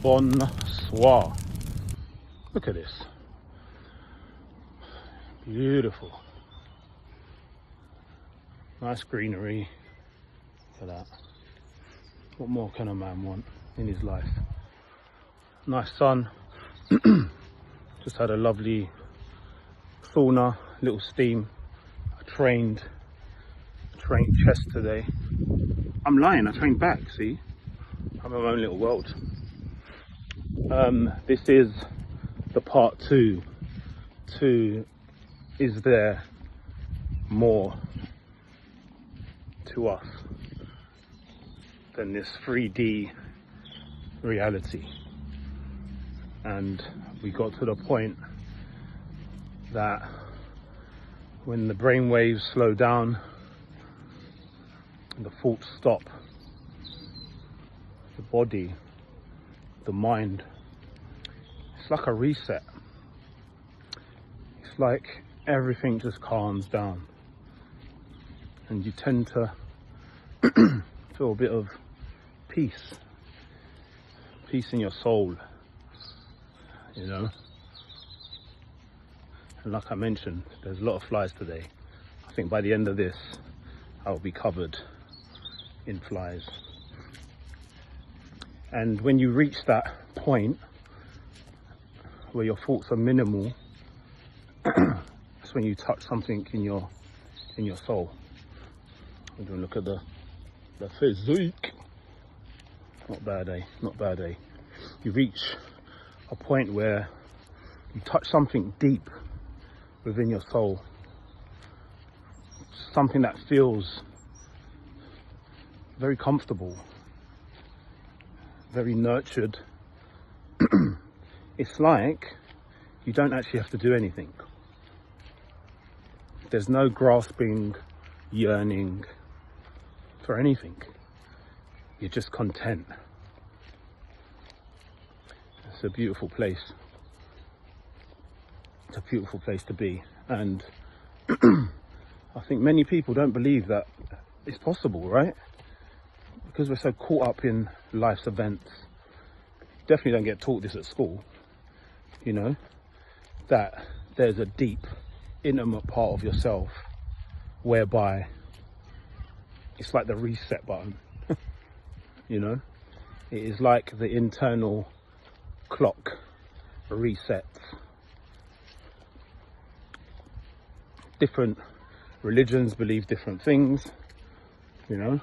Bonsoir. Look at this. Beautiful. Nice greenery. Look at that. What more can a man want in his life? Nice sun. Just had a lovely sauna, little steam. I trained chest today. I'm lying, I trained back, see? I'm in my own little world. This is the part 2 to is there more to us than this 3D reality. And we got to the point that when the brain waves slow down and the thoughts stop, the body, the mind, it's like a reset. It's like everything just calms down and you tend to feel a bit of peace in your soul, you know. And like I mentioned, there's a lot of flies today. I think by the end of this I'll be covered in flies. And when you reach that point where your thoughts are minimal, that's when you touch something in your soul. We're going to look at the physique. Not bad, eh? Not bad, eh? You reach a point where you touch something deep within your soul, something that feels very comfortable, very nurtured. It's like you don't actually have to do anything. There's no grasping, yearning for anything. You're just content. It's a beautiful place. It's a beautiful place to be. And I think many people don't believe that it's possible, right? Because we're so caught up in life's events. Definitely don't get taught this at school, you know, that there's a deep, intimate part of yourself whereby it's like the reset button. You know, it is like the internal clock resets. Different religions believe different things, you know.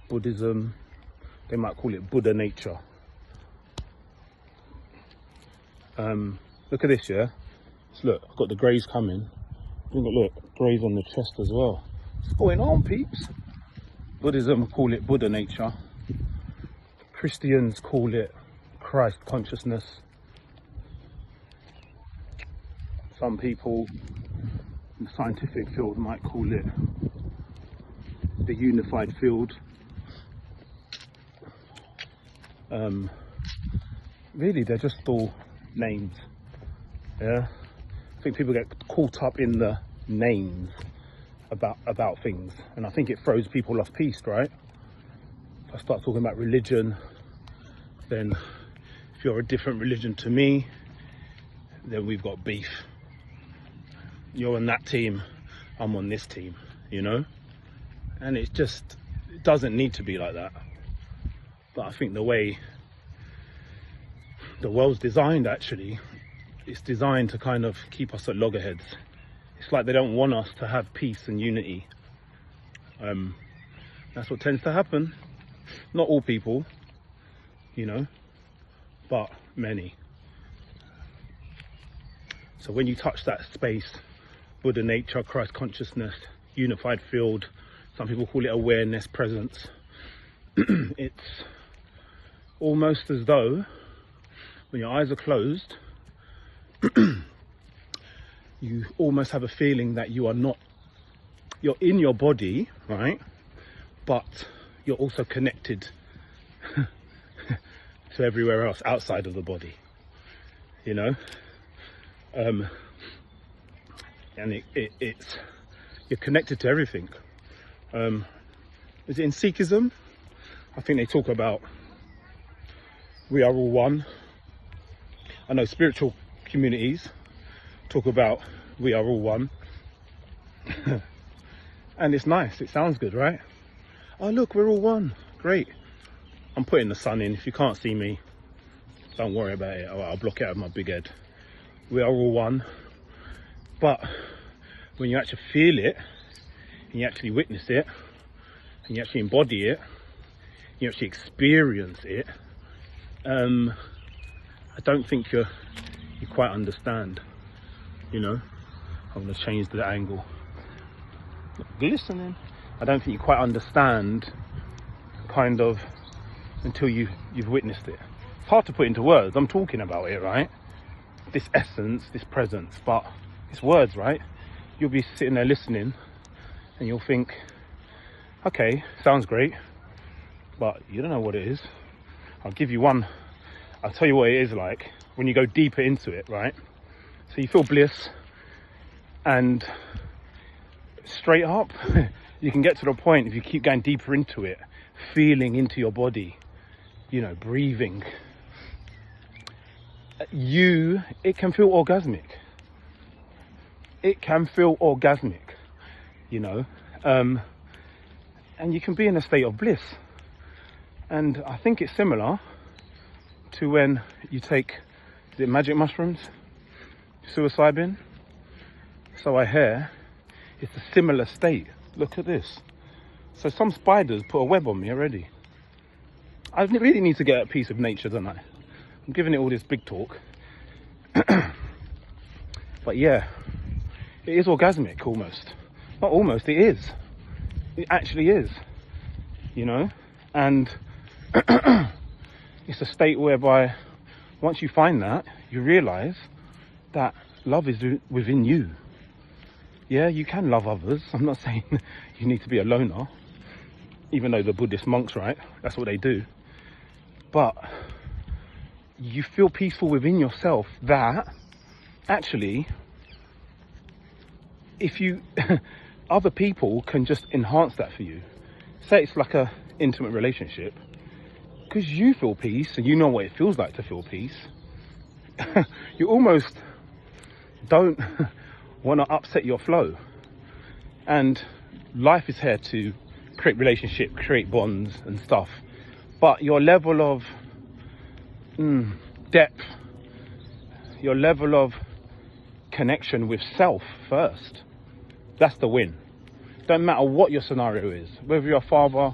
Buddhism, they might call it Buddha nature. Look at this, yeah. Look, I've got the greys coming. Look, greys on the chest as well. What's going on, peeps? Buddhism call it Buddha nature. Christians call it Christ consciousness. Some people in the scientific field might call it the unified field. Really, they're just all names. Yeah, I think people get caught up in the names about things, and I think it throws people off piste, right? If I start talking about religion, then if you're a different religion to me, then we've got beef. You're on that team, I'm on this team, you know? And it doesn't need to be like that. But I think the way the world's designed, actually, it's designed to kind of keep us at loggerheads. It's like they don't want us to have peace and unity. That's what tends to happen. Not all people, you know, but many. So when you touch that space, Buddha nature, Christ consciousness, unified field, some people call it awareness, presence. It's almost as though when your eyes are closed, you almost have a feeling that you're in your body, right? But you're also connected to everywhere else outside of the body, you know? And it's you're connected to everything. Is it in Sikhism? I think they talk about we are all one. I know spiritual communities talk about we are all one. And it's nice, it sounds good, right? Oh look, we're all one, great. I'm putting the sun in. If you can't see me, don't worry about it. I'll block it out of my big head. We are all one. But when you actually feel it, and you actually witness it, and you actually embody it, you actually experience it, I don't think you quite understand, you know. I'm going to change the angle. Glistening. I don't think you quite understand, kind of, until you've witnessed it. It's hard to put into words. I'm talking about it, right? This essence, this presence, but it's words, right? You'll be sitting there listening and you'll think, okay, sounds great, but you don't know what it is. I'll give you one. I'll tell you what it is like when you go deeper into it, right? So you feel bliss, and straight up, you can get to the point, if you keep going deeper into it, feeling into your body, you know, breathing, it can feel orgasmic. It can feel orgasmic, you know, and you can be in a state of bliss. And I think it's similar to when you take, is it magic mushrooms, psilocybin? So I hear it's a similar state. Look at this. So some spiders put a web on me already. I really need to get a piece of nature, don't I? I'm giving it all this big talk. But yeah, it is orgasmic almost. Not almost, it is. It actually is, you know? And it's a state whereby once you find that, you realize that love is within you. Yeah, you can love others. I'm not saying you need to be a loner, even though the Buddhist monks, right? That's what they do. But you feel peaceful within yourself that actually, if you, other people can just enhance that for you. Say it's like a intimate relationship, because you feel peace and you know what it feels like to feel peace. You almost don't want to upset your flow. And life is here to create relationship, create bonds and stuff. But your level of depth, your level of connection with self first, that's the win. Don't matter what your scenario is, whether you're a father,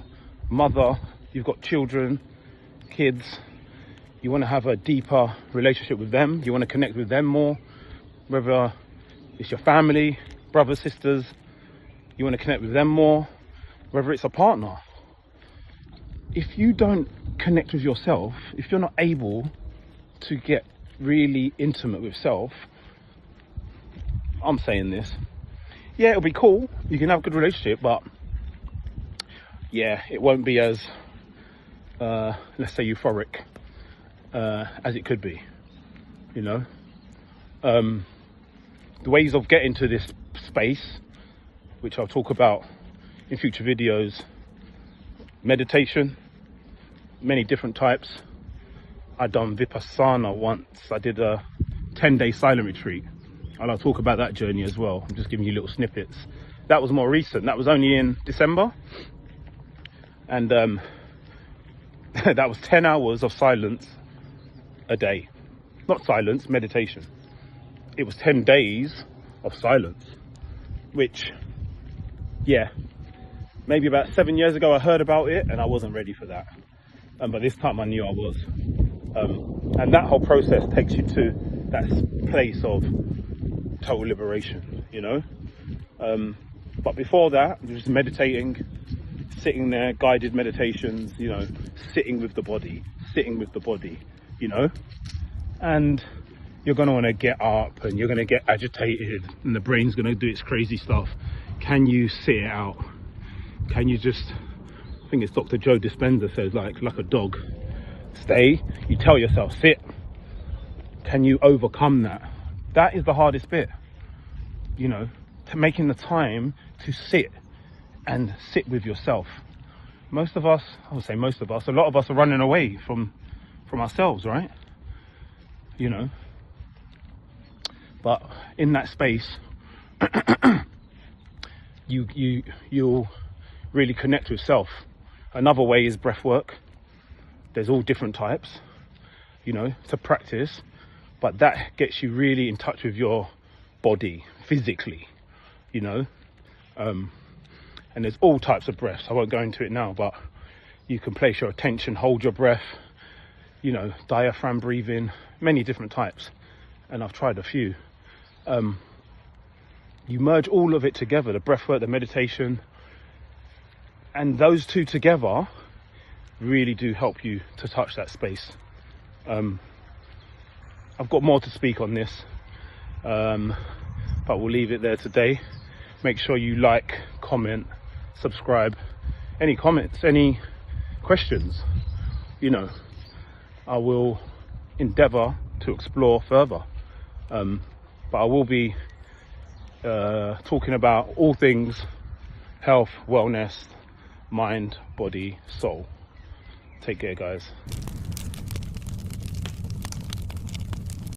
mother, you've got children, kids, you want to have a deeper relationship with them, you want to connect with them more, whether it's your family, brothers, sisters, you want to connect with them more, whether it's a partner. If you don't connect with yourself, if you're not able to get really intimate with self, I'm saying this, yeah, it'll be cool, you can have a good relationship, but yeah, it won't be as let's say euphoric as it could be, you know. The ways of getting to this space, which I'll talk about in future videos: meditation, many different types. I've done Vipassana once. I did a 10-day silent retreat, and I'll talk about that journey as well. I'm just giving you little snippets. That was more recent. That was only in December, and that was 10 hours of silence a day. Not silence, meditation. It was 10 days of silence, which, yeah, maybe about 7 years ago I heard about it and I wasn't ready for that. But this time I knew I was. And that whole process takes you to that place of total liberation, you know. But before that, just meditating, sitting there, guided meditations, you know, sitting with the body, you know. And you're going to want to get up and you're going to get agitated and the brain's going to do its crazy stuff. Can you sit it out? Can you just, I think it's Dr. Joe Dispenza says, like a dog, stay, you tell yourself, sit. Can you overcome that? That is the hardest bit, you know, to making the time to sit and sit with yourself. Most of us, I would say most of us, a lot of us are running away from from ourselves, right? You know, but in that space, you'll really connect with self. Another way is breath work. There's all different types, you know, to practice, but that gets you really in touch with your body physically, you know. And there's all types of breaths. I won't go into it now, but you can place your attention, hold your breath, you know, diaphragm breathing, many different types, and I've tried a few. You merge all of it together, the breath work, the meditation, and those two together really do help you to touch that space. I've got more to speak on this, but we'll leave it there today. Make sure you like, comment, subscribe. Any comments, any questions, you know, I will endeavour to explore further. But I will be talking about all things health, wellness, mind, body, soul. Take care, guys.